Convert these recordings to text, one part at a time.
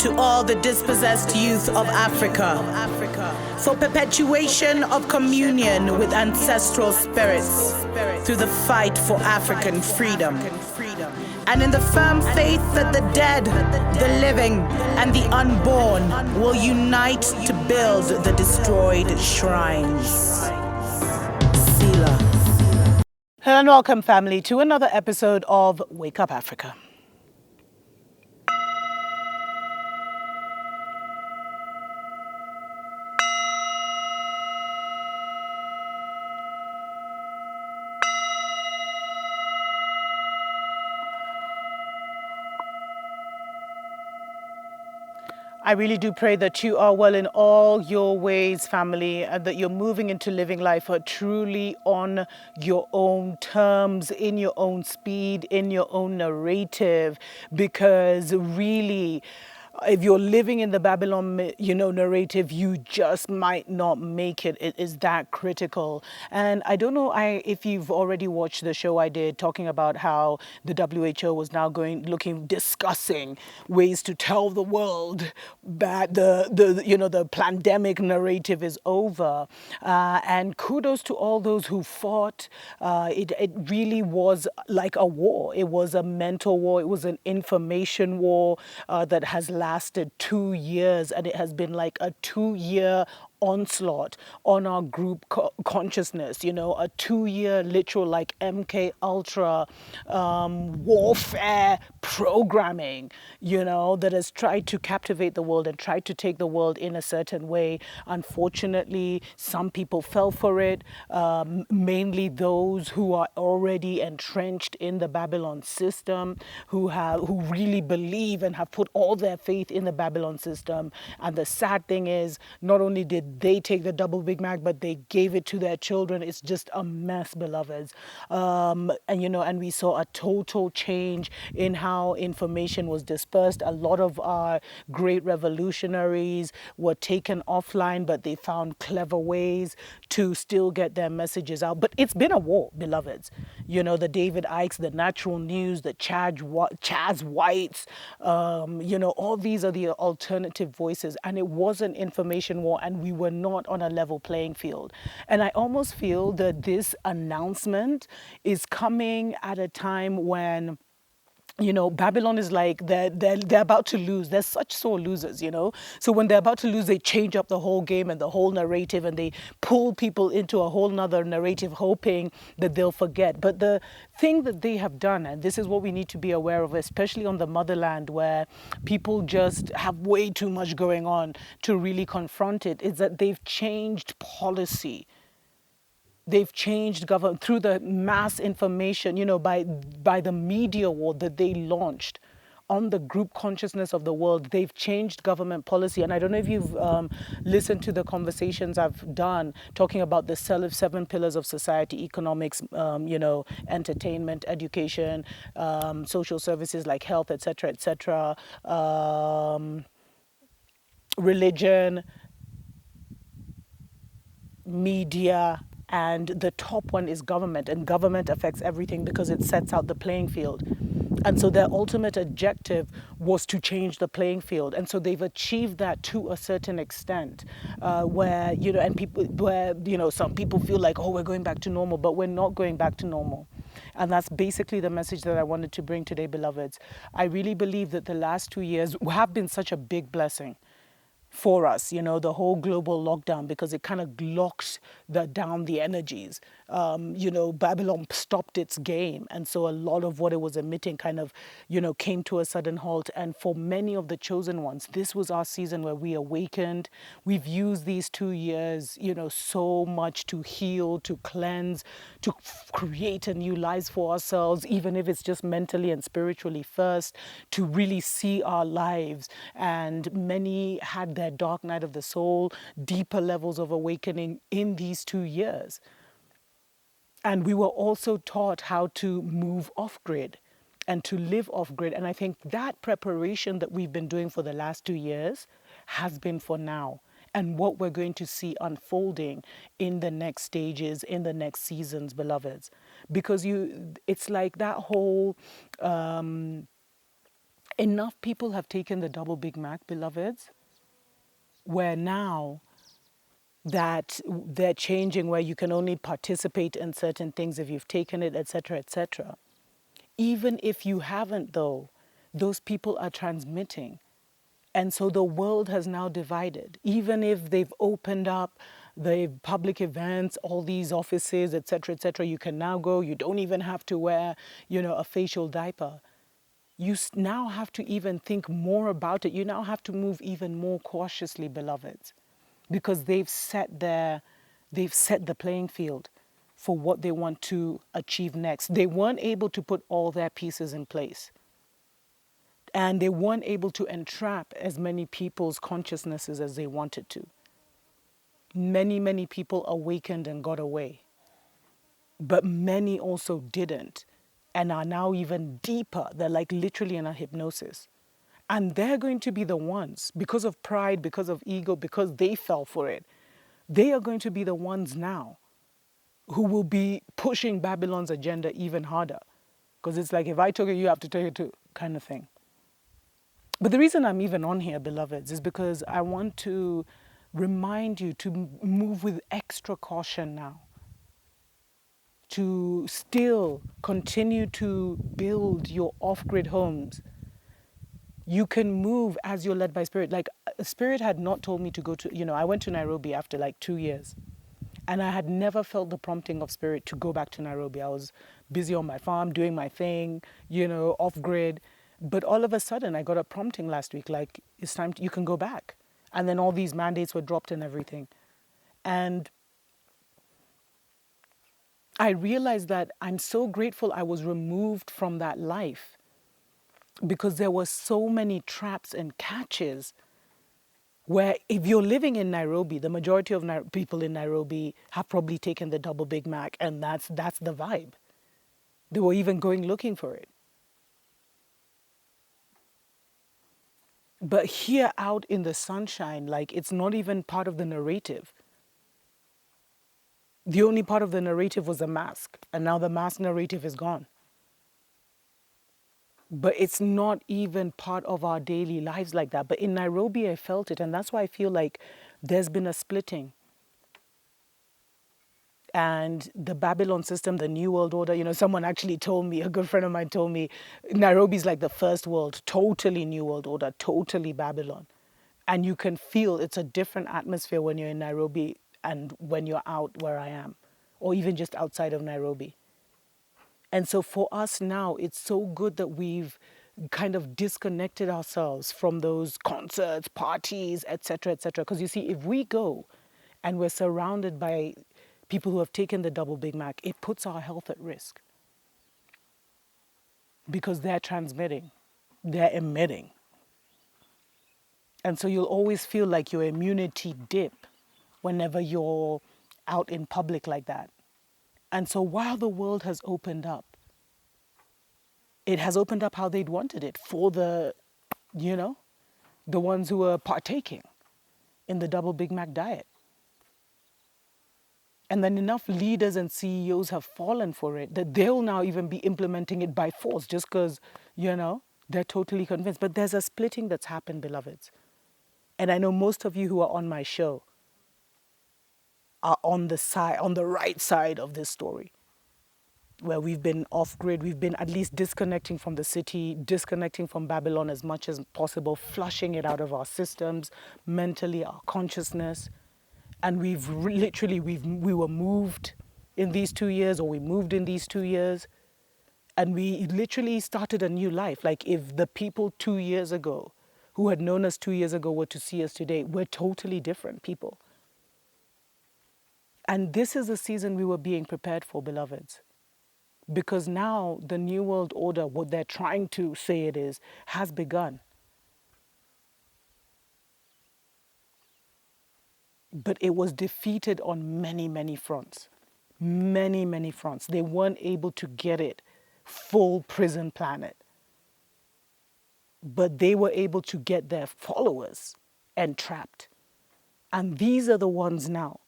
to all the dispossessed youth of Africa, for perpetuation of communion with ancestral spirits through the fight for African freedom, and in the firm faith that the dead, the living, and the unborn will unite to build the destroyed shrines. Selah. Hello and welcome, family, to another episode of Wake Up Africa. I really do pray that you are well in all your ways, family, and that you're moving into living life truly on your own terms, in your own speed, in your own narrative, because really, if you're living in the Babylon, narrative, you just might not make it. It is that critical. And I don't know if you've already watched the show I did talking about how the WHO was now discussing ways to tell the world that the pandemic narrative is over. And kudos to all those who fought. It really was like a war. It was a mental war. It was an information war that has lasted 2 years, and it has been like a 2-year onslaught on our group consciousness, a 2-year literal like MK Ultra warfare programming, that has tried to captivate the world and tried to take the world in a certain way. Unfortunately, some people fell for it, mainly those who are already entrenched in the Babylon system, who really believe and have put all their faith in the Babylon system. And the sad thing is, not only did they take the double Big Mac, but they gave it to their children. It's just a mess, beloveds. And we saw a total change in how information was dispersed. A lot of our great revolutionaries were taken offline, but they found clever ways to still get their messages out. But it's been a war, beloveds. The David Ikes, the Natural News, the Chaz Whites, all these are the alternative voices. And it was an information war, and we were not on a level playing field. And I almost feel that this announcement is coming at a time when Babylon is like they're about to lose. They're such sore losers, So when they're about to lose, they change up the whole game and the whole narrative, and they pull people into a whole nother narrative, hoping that they'll forget. But the thing that they have done, and this is what we need to be aware of, especially on the motherland, where people just have way too much going on to really confront it, is that they've changed policy. They've changed government through the mass information, by the media war that they launched on the group consciousness of the world. They've changed government policy. And I don't know if you've listened to the conversations I've done talking about the 7 pillars of society: economics, entertainment, education, social services like health, etc., religion, media, and the top one is government. And government affects everything because it sets out the playing field. And so their ultimate objective was to change the playing field. And so they've achieved that to a certain extent, where some people feel like, oh, we're going back to normal, but we're not going back to normal. And that's basically the message that I wanted to bring today, beloveds. I really believe that the last 2 years have been such a big blessing for us, the whole global lockdown, because it kind of locks down the energies. Babylon stopped its game. And so a lot of what it was emitting kind of, came to a sudden halt. And for many of the chosen ones, this was our season where we awakened. We've used these 2 years, so much to heal, to cleanse, to create a new lives for ourselves, even if it's just mentally and spiritually first, to really see our lives. And many had their dark night of the soul, deeper levels of awakening in these 2 years. And we were also taught how to move off grid and to live off grid. And I think that preparation that we've been doing for the last 2 years has been for now. And what we're going to see unfolding in the next stages, in the next seasons, beloveds. Because it's like that whole Enough people have taken the double Big Mac, beloveds, where now that they're changing, where you can only participate in certain things if you've taken it, etc., etc. Even if you haven't, though, those people are transmitting. And so the world has now divided. Even if they've opened up the public events, all these offices, etc., you can now go. You don't even have to wear, a facial diaper. You now have to even think more about it. You now have to move even more cautiously, beloveds, because they've set the playing field for what they want to achieve next. They weren't able to put all their pieces in place. And they weren't able to entrap as many people's consciousnesses as they wanted to. Many, many people awakened and got away. But many also didn't and are now even deeper. They're like literally in a hypnosis. And they're going to be the ones, because of pride, because of ego, because they fell for it, they are going to be the ones now who will be pushing Babylon's agenda even harder. Because it's like, if I took it, you have to take it too, kind of thing. But the reason I'm even on here, beloveds, is because I want to remind you to move with extra caution now, to still continue to build your off-grid homes. You can move as you're led by Spirit. Like, Spirit had not told me to go to, I went to Nairobi after like 2 years. And I had never felt the prompting of Spirit to go back to Nairobi. I was busy on my farm, doing my thing, off-grid. But all of a sudden, I got a prompting last week, like, it's time, you can go back. And then all these mandates were dropped and everything. And I realized that I'm so grateful I was removed from that life, because there were so many traps and catches where if you're living in Nairobi, the majority of people in Nairobi have probably taken the double Big Mac, and that's the vibe. They were even going looking for it. But here out in the sunshine, like, it's not even part of the narrative. The only part of the narrative was the mask, and now the mask narrative is gone. But it's not even part of our daily lives like that. But in Nairobi, I felt it, and that's why I feel like there's been a splitting. And the Babylon system, the New World Order, someone actually told me, a good friend of mine told me, Nairobi's like the first world, totally New World Order, totally Babylon. And you can feel it's a different atmosphere when you're in Nairobi and when you're out where I am, or even just outside of Nairobi. And so for us now, it's so good that we've kind of disconnected ourselves from those concerts, parties, etc., etc. Because you see, if we go and we're surrounded by people who have taken the double Big Mac, it puts our health at risk, because they're transmitting, they're emitting. And so you'll always feel like your immunity dip whenever you're out in public like that. And so while the world has opened up, it has opened up how they'd wanted it for the ones who were partaking in the double Big Mac diet. And then enough leaders and CEOs have fallen for it that they'll now even be implementing it by force just because, they're totally convinced. But there's a splitting that's happened, beloveds. And I know most of you who are on my show are on the right side of this story, where we've been off grid, we've been at least disconnecting from the city, disconnecting from Babylon as much as possible, flushing it out of our systems, mentally, our consciousness. And we were moved in these 2 years, or we moved in these 2 years, and we literally started a new life. Like, if the people 2 years ago who had known us 2 years ago were to see us today, we're totally different people. And this is the season we were being prepared for, beloveds. Because now the New World Order, what they're trying to say it is, has begun. But it was defeated on many, many fronts. Many, many fronts. They weren't able to get it full prison planet. But they were able to get their followers entrapped. And these are the ones now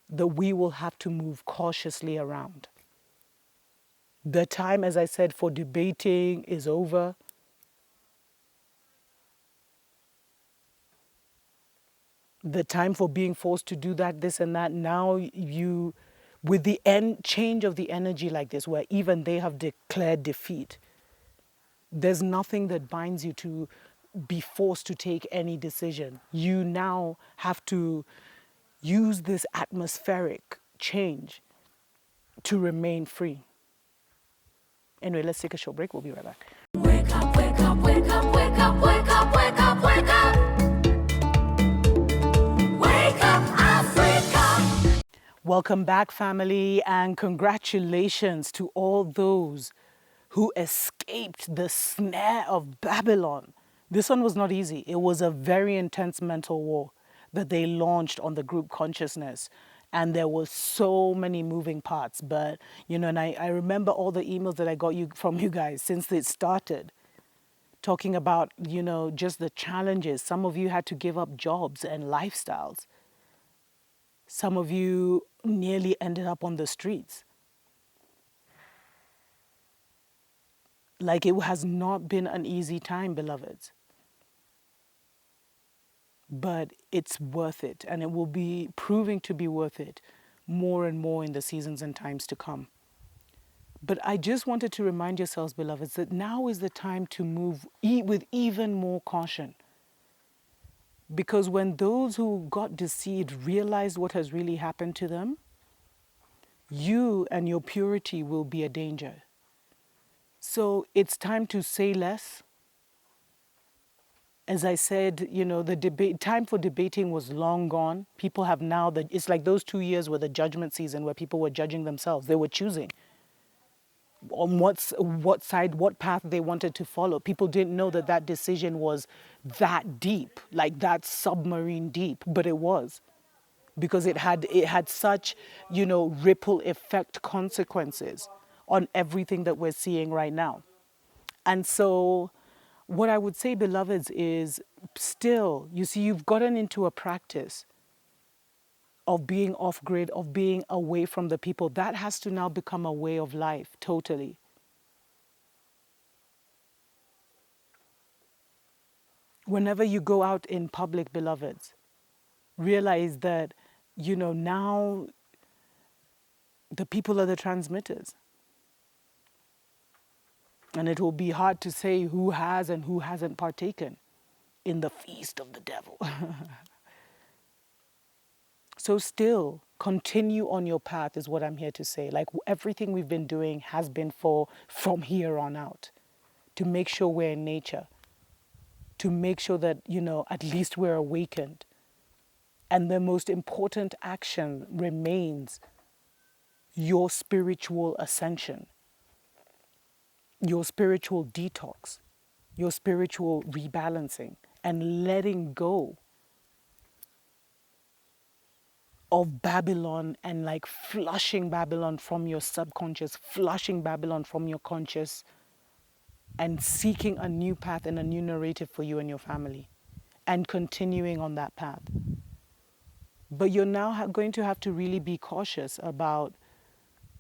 that we will have to move cautiously around. The time, as I said, for debating is over. The time for being forced to do that, this and that. Now you, with the change of the energy like this, where even they have declared defeat, there's nothing that binds you to be forced to take any decision. You now have to use this atmospheric change to remain free. Anyway, let's take a short break. We'll be right back. Wake up, wake up, wake up, wake up, wake up, wake up, wake up. Wake up, Africa. Welcome back, family, and congratulations to all those who escaped the snare of Babylon. This one was not easy. It was a very intense mental war that they launched on the group consciousness. And there was so many moving parts. But, and I remember all the emails that I got from you guys since it started, talking about, just the challenges. Some of you had to give up jobs and lifestyles. Some of you nearly ended up on the streets. Like, it has not been an easy time, beloveds. But it's worth it, and it will be proving to be worth it more and more in the seasons and times to come. But I just wanted to remind yourselves, beloveds, that now is the time to move with even more caution. Because when those who got deceived realize what has really happened to them, you and your purity will be a danger. So it's time to say less. As I said, the time for debating was long gone. People have now, it's like those 2 years were the judgment season where people were judging themselves. They were choosing on what side, what path they wanted to follow. People didn't know that decision was that deep, like that submarine deep, but it was. Because it had such, ripple effect consequences on everything that we're seeing right now. And so what I would say, beloveds, is still, you see, you've gotten into a practice of being off grid, of being away from the people. That has to now become a way of life, totally. Whenever you go out in public, beloveds, realize that, now the people are the transmitters. And it will be hard to say who has and who hasn't partaken in the feast of the devil. So still, continue on your path is what I'm here to say. Like, everything we've been doing has been from here on out, to make sure we're in nature, to make sure that, at least we're awakened. And the most important action remains your spiritual ascension, your spiritual detox, your spiritual rebalancing, and letting go of Babylon, and like flushing Babylon from your subconscious, flushing Babylon from your conscious, and seeking a new path and a new narrative for you and your family, and continuing on that path. But you're now going to have to really be cautious about,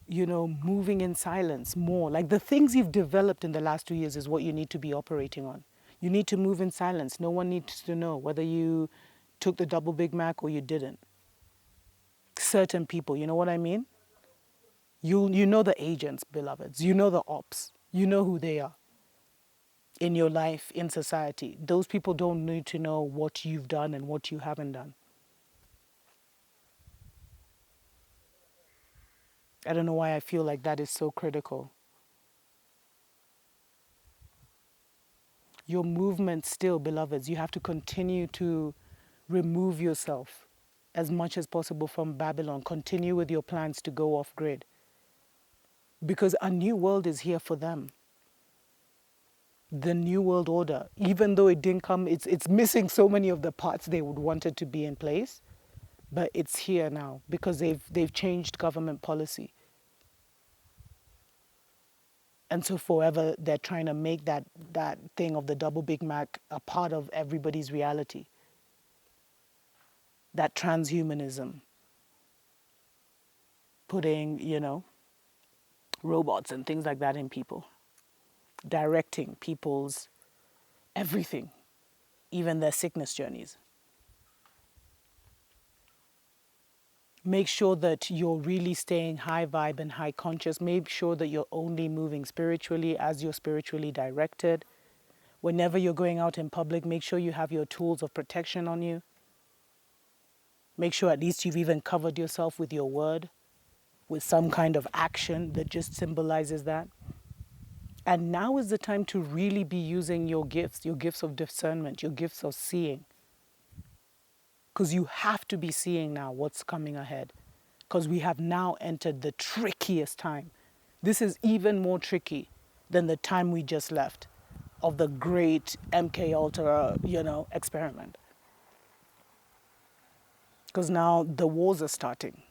moving in silence more. Like, the things you've developed in the last 2 years is what you need to be operating on. You need to move in silence. No one needs to know whether you took the double Big Mac or you didn't. Certain people, you know what I mean? You know the agents, beloveds. You know the ops. You know who they are in your life, in society. Those people don't need to know what you've done and what you haven't done. I don't know why I feel like that is so critical. Your movement still, beloveds, you have to continue to remove yourself as much as possible from Babylon. Continue with your plans to go off grid. Because a new world is here for them. The new world order, even though it didn't come, it's missing so many of the parts they would want it to be in place. But it's here now because they've changed government policy. And so forever they're trying to make that thing of the double Big Mac a part of everybody's reality. That transhumanism. Putting, robots and things like that in people. Directing people's everything, even their sickness journeys. Make sure that you're really staying high vibe and high conscious. Make sure that you're only moving spiritually as you're spiritually directed. Whenever you're going out in public, make sure you have your tools of protection on you. Make sure at least you've even covered yourself with your word, with some kind of action that just symbolizes that. And now is the time to really be using your gifts of discernment, your gifts of seeing. Because you have to be seeing now what's coming ahead. Because we have now entered the trickiest time. This is even more tricky than the time we just left of the great MK Ultra, experiment. Because now the wars are starting,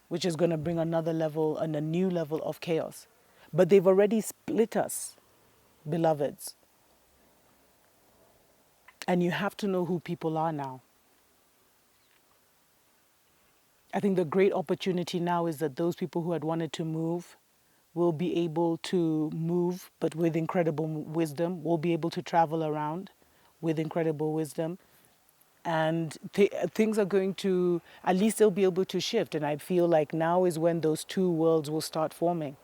which is going to bring another level and a new level of chaos. But they've already split us, beloveds. And you have to know who people are now. I think the great opportunity now is that those people who had wanted to move will be able to move, but with incredible wisdom, will be able to travel around with incredible wisdom. And things are going to, at least they'll be able to shift. And I feel like now is when those two worlds will start forming,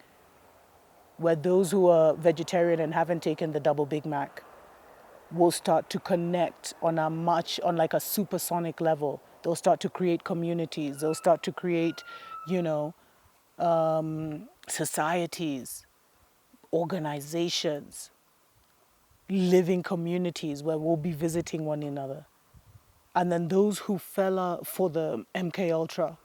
where those who are vegetarian and haven't taken the double Big Mac will start to connect on like a supersonic level. They'll start to create communities. They'll start to create, societies, organizations, living communities where we'll be visiting one another. And then those who fell for the MK Ultra,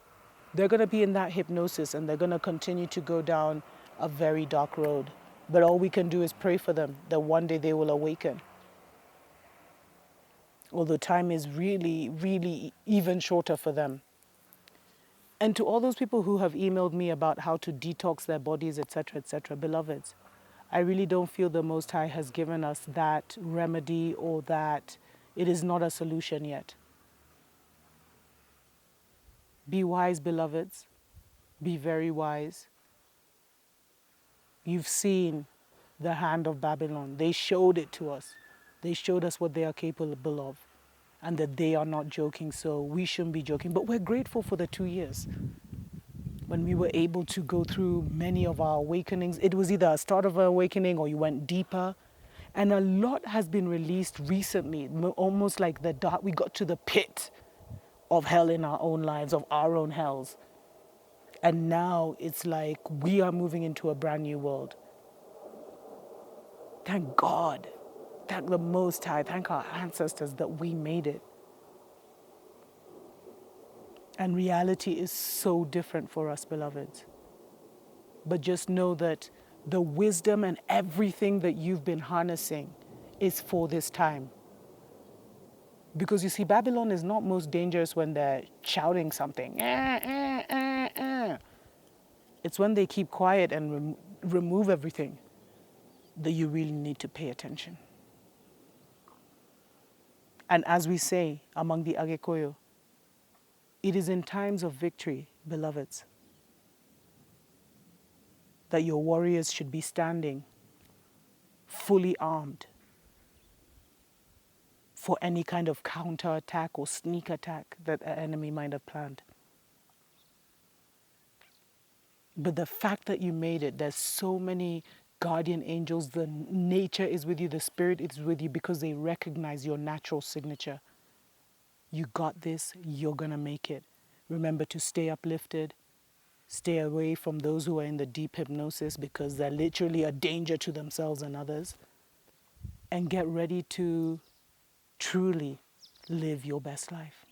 they're going to be in that hypnosis and they're going to continue to go down a very dark road. But all we can do is pray for them that one day they will awaken. Although time is really, really even shorter for them. And to all those people who have emailed me about how to detox their bodies, etc., beloveds, I really don't feel the Most High has given us that remedy, or that it is not a solution yet. Be wise, beloveds. Be very wise. You've seen the hand of Babylon. They showed it to us. They showed us what they are capable of, and that they are not joking, so we shouldn't be joking. But we're grateful for the 2 years when we were able to go through many of our awakenings. It was either a start of an awakening or you went deeper. And a lot has been released recently, almost like the dark. We got to the pit of hell in our own lives, of our own hells. And now it's like we are moving into a brand new world. Thank God. Thank the Most High. Thank our ancestors that we made it. And reality is so different for us, beloveds. But just know that the wisdom and everything that you've been harnessing is for this time. Because you see, Babylon is not most dangerous when they're shouting something. It's when they keep quiet and remove everything that you really need to pay attention. And as we say among the Agekoyo, it is in times of victory, beloveds, that your warriors should be standing fully armed for any kind of counterattack or sneak attack that an enemy might have planned. But the fact that you made it, there's so many guardian angels, the nature is with you, the spirit is with you, because they recognize your natural signature. You got this, you're gonna make it. Remember to stay uplifted, stay away from those who are in the deep hypnosis, because they're literally a danger to themselves and others. And get ready to truly live your best life.